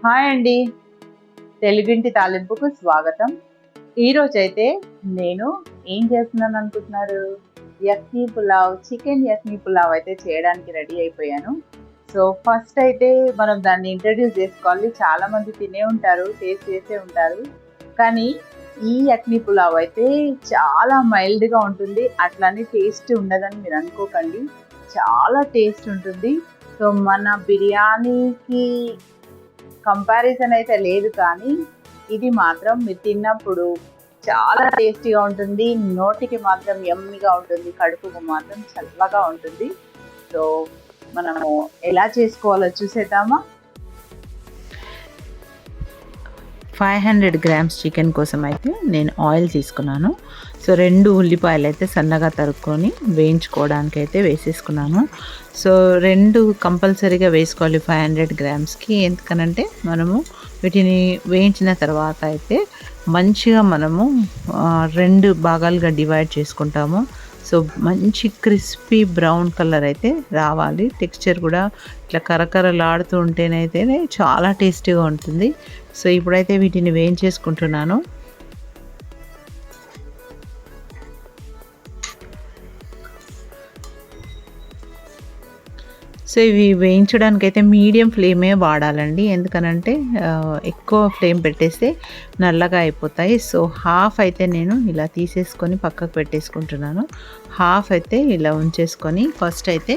Hi అండి. తెలుగింటి తాలింపుకు స్వాగతం. ఈరోజైతే నేను ఏం చేస్తున్నాను అనుకుంటున్నారు? యక్నీ పులావ్, చికెన్ యక్నీ పులావ్ అయితే చేయడానికి రెడీ అయిపోయాను. సో, ఫస్ట్ అయితే మనం దాన్ని ఇంట్రడ్యూస్ చేసుకోవాలి. చాలామంది తినే ఉంటారు, టేస్ట్ చేసే ఉంటారు. కానీ ఈ యక్నీ పులావ్ అయితే చాలా మైల్డ్‌గా ఉంటుంది. అట్లని టేస్ట్ ఉండదని మీరు అనుకోకండి. చాలా టేస్ట్ ఉంటుంది. సో, మన బిర్యానీకి కంపారిజన్ అయితే లేదు, కానీ ఇది మాత్రం మీరు తిన్నప్పుడు చాలా టేస్టీగా ఉంటుంది. నోటికి మాత్రం యమ్మీగా ఉంటుంది. కడుపుకు మాత్రం చల్లగా ఉంటుంది. సో మనము ఎలా చేసుకోవాలో చూసేద్దామా? 500 గ్రామ్స్ చికెన్ కోసం అయితే నేను ఆయిల్ తీసుకున్నాను. సో 2 ఉల్లిపాయలు అయితే సన్నగా తరుక్కొని వేయించుకోవడానికి అయితే వేసేసుకున్నాను. సో 2 కంపల్సరీగా వేసుకోవాలి 500 గ్రామ్స్కి. ఎందుకనంటే మనము వీటిని వేయించిన తర్వాత అయితే మంచిగా మనము 2 భాగాలుగా డివైడ్ చేసుకుంటాము. సో మంచి క్రిస్పీ బ్రౌన్ కలర్ అయితే రావాలి. టెక్స్చర్ కూడా ఇట్లా కరకరలాడుతూ ఉంటేనైతేనే చాలా టేస్టీగా ఉంటుంది. సో ఇప్పుడైతే వీటిని వేయించేసుకుంటున్నాను. సో ఇవి వేయించడానికైతే మీడియం ఫ్లేమే వాడాలండి. ఎందుకనంటే ఎక్కువ ఫ్లేమ్ పెట్టేస్తే నల్లగా అయిపోతాయి. సో హాఫ్ అయితే నేను ఇలా తీసేసుకొని పక్కకు పెట్టేసుకుంటున్నాను. హాఫ్ అయితే ఇలా ఉంచేసుకొని ఫస్ట్ అయితే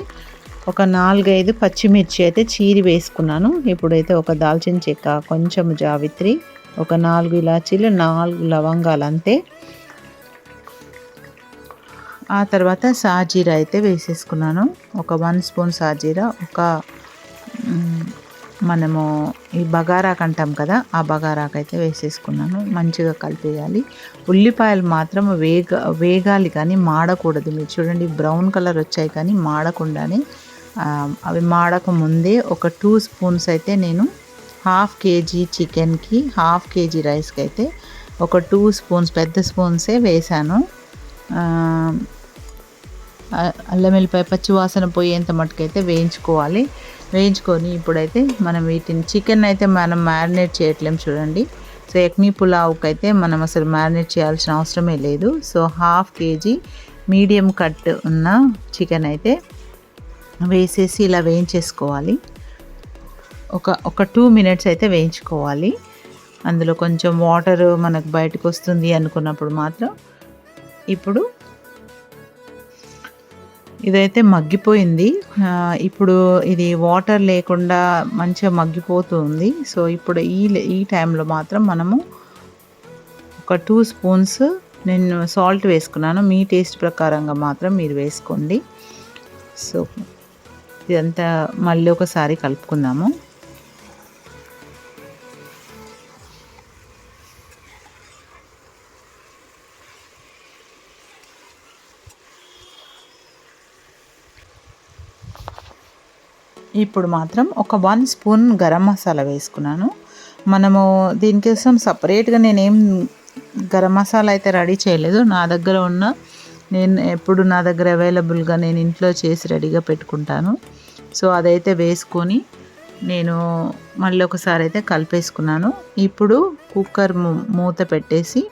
ఒక 4-5 పచ్చిమిర్చి అయితే చీరి వేసుకున్నాను. ఇప్పుడైతే ఒక దాల్చిన చెక్క, కొంచెం జావిత్రి, ఒక 4 ఇలాచీలు, 4 లవంగాలు అంతే. ఆ తర్వాత సాజీరా అయితే వేసేసుకున్నాను. ఒక 1 స్పూన్ సాజీరా, ఒక మనము ఈ బగారాకు అంటాం కదా, ఆ బగారాకు అయితే వేసేసుకున్నాను. మంచిగా కలిపేయాలి. ఉల్లిపాయలు మాత్రం వేగాలి కానీ మాడకూడదు. మీరు చూడండి, బ్రౌన్ కలర్ వచ్చాయి కానీ మాడకుండానే, అవి మాడక ముందే ఒక 2 స్పూన్స్ అయితే నేను 1/2 కేజీ చికెన్కి 1/2 కేజీ రైస్కి అయితే ఒక 2 స్పూన్స్ పెద్ద స్పూన్సే వేసాను. అల్లం వెల్లిపాయ పచ్చి వాసన పోయేంత మట్టుకైతే వేయించుకోవాలి. వేయించుకొని ఇప్పుడైతే మనం వీటిని చికెన్ అయితే మనం మ్యారినేట్ చేయట్లేం చూడండి. సో యక్నీ పులావ్కి అయితే మనం అసలు మ్యారినేట్ చేయాల్సిన అవసరమే లేదు. సో 1/2 కేజీ మీడియం కట్ ఉన్న చికెన్ అయితే వేసేసి ఇలా వేయించేసుకోవాలి. ఒక 2 మినిట్స్ అయితే వేయించుకోవాలి. అందులో కొంచెం వాటర్ మనకు బయటకు వస్తుంది అనుకున్నప్పుడు మాత్రం, ఇప్పుడు ఇదైతే మగ్గిపోయింది. ఇప్పుడు ఇది వాటర్ లేకుండా మంచిగా మగ్గిపోతుంది. సో ఇప్పుడు ఈ టైంలో మాత్రం మనము ఒక 2 స్పూన్స్ నేను సాల్ట్ వేసుకున్నాను. మీ టేస్ట్ ప్రకారంగా మాత్రం మీరు వేసుకోండి. సో ఇదంతా మళ్ళీ ఒకసారి కలుపుకుందాము. ఇప్పుడు మాత్రం ఒక 1 స్పూన్ గరం మసాలా వేసుకున్నాను. మనము దీనికోసం సపరేట్గా నేనేం గరం మసాలా అయితే రెడీ చేయలేదు. నా దగ్గర ఉన్న, నేను ఎప్పుడు నా దగ్గర అవైలబుల్గా నేను ఇంట్లో చేసి రెడీగా పెట్టుకుంటాను. సో అదైతే వేసుకొని నేను మళ్ళీ ఒకసారి అయితే కలిపేసుకున్నాను. ఇప్పుడు కుక్కర్ మూత పెట్టేసి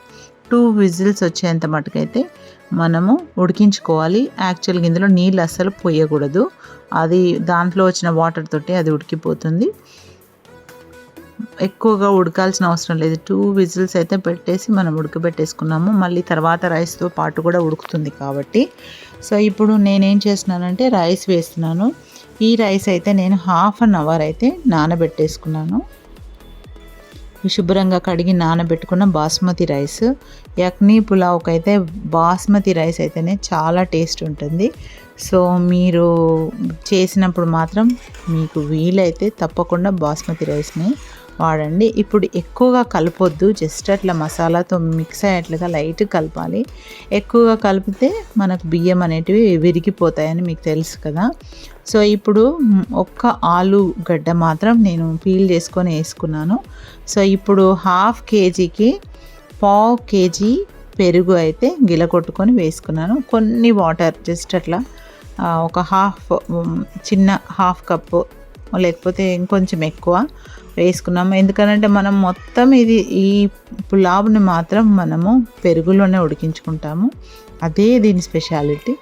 2 విజిల్స్ వచ్చేంత మటుకైతే మనము ఉడికించుకోవాలి. యాక్చువల్గా ఇందులో నీళ్ళు అస్సలు పోయకూడదు. అది దాంట్లో వచ్చిన వాటర్ తోటి అది ఉడికిపోతుంది. ఎక్కువగా ఉడకాల్సిన అవసరం లేదు. 2 విజిల్స్ అయితే పెట్టేసి మనం ఉడకబెట్టేసుకున్నాము. మళ్ళీ తర్వాత రైస్తో పాటు కూడా ఉడుకుతుంది కాబట్టి. సో ఇప్పుడు నేనేం చేస్తున్నానంటే రైస్ వేస్తున్నాను. ఈ రైస్ అయితే నేను 1/2 an hour అయితే నానబెట్టేసుకున్నాను. శుభ్రంగా కడిగి నానబెట్టుకున్న బాస్మతి రైస్. యక్నీ పులావ్కి అయితే బాస్మతి రైస్ అయితేనే చాలా టేస్ట్ ఉంటుంది. సో మీరు చేసినప్పుడు మాత్రం మీకు వీలైతే తప్పకుండా బాస్మతి రైస్ని వాడండి. ఇప్పుడు ఎక్కువగా కలపొద్దు, జస్ట్ అట్లా మసాలాతో మిక్స్ అయ్యేట్లుగా లైట్ కలపాలి. ఎక్కువగా కలిపితే మనకు బియ్యం అనేటివి విరిగిపోతాయని మీకు తెలుసు కదా. సో ఇప్పుడు ఒక్క ఆలుగడ్డ మాత్రం నేను పీల్ చేసుకొని వేసుకున్నాను. సో ఇప్పుడు 1/2 కేజీకి 1/4 కేజీ పెరుగు అయితే గిలకొట్టుకొని వేసుకున్నాను. కొన్ని వాటర్ జస్ట్ అట్లా ఒక చిన్న 1/2 కప్పు లేకపోతే ఇంకొంచెం ఎక్కువ వేసుకున్నాము. ఎందుకనంటే మనం మొత్తం ఈ పులావ్ని మాత్రం మనము పెరుగులోనే ఉడికించుకుంటాము. అదే దీని స్పెషాలిటీ.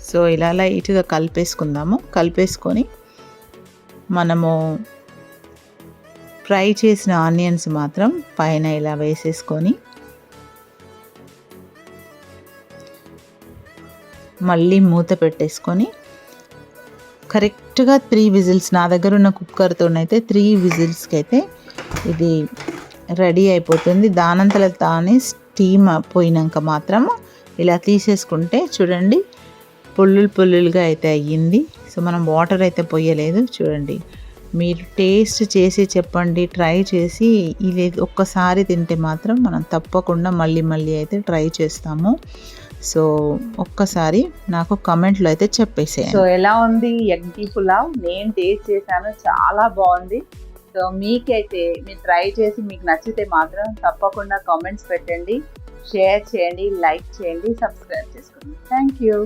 సో ఇలా లైట్గా కలిపేసుకుందాము. కలిపేసుకొని మనము ఫ్రై చేసిన ఆనియన్స్ మాత్రం పైన ఇలా వేసేసుకొని మళ్ళీ మూత పెట్టేసుకొని కరెక్ట్గా 3 విజిల్స్, నా దగ్గర ఉన్న కుక్కర్తోనైతే 3 విజిల్స్కి అయితే ఇది రెడీ అయిపోతుంది. దానంతలో తానే స్టీమ్ పోయినాక మాత్రం ఇలా తీసేసుకుంటే చూడండి పుల్లులుగా అయితే అయ్యింది. సో మనం వాటర్ అయితే పోయలేదు. చూడండి, మీరు టేస్ట్ చేసి చెప్పండి, ట్రై చేసి ఇది ఒక్కసారి తింటే మాత్రం మనం తప్పకుండా మళ్ళీ అయితే ట్రై చేస్తాము. సో ఒక్కసారి నాకు కమెంట్లో అయితే చెప్పేసేయండి. సో ఎలా ఉంది యక్నీ పులావ్? నేను టేస్ట్ చేశాను, చాలా బాగుంది. సో మీకైతే మీరు ట్రై చేసి మీకు నచ్చితే మాత్రం తప్పకుండా కామెంట్స్ పెట్టండి, షేర్ చేయండి, లైక్ చేయండి, సబ్స్క్రైబ్ చేసుకోండి. Thank you.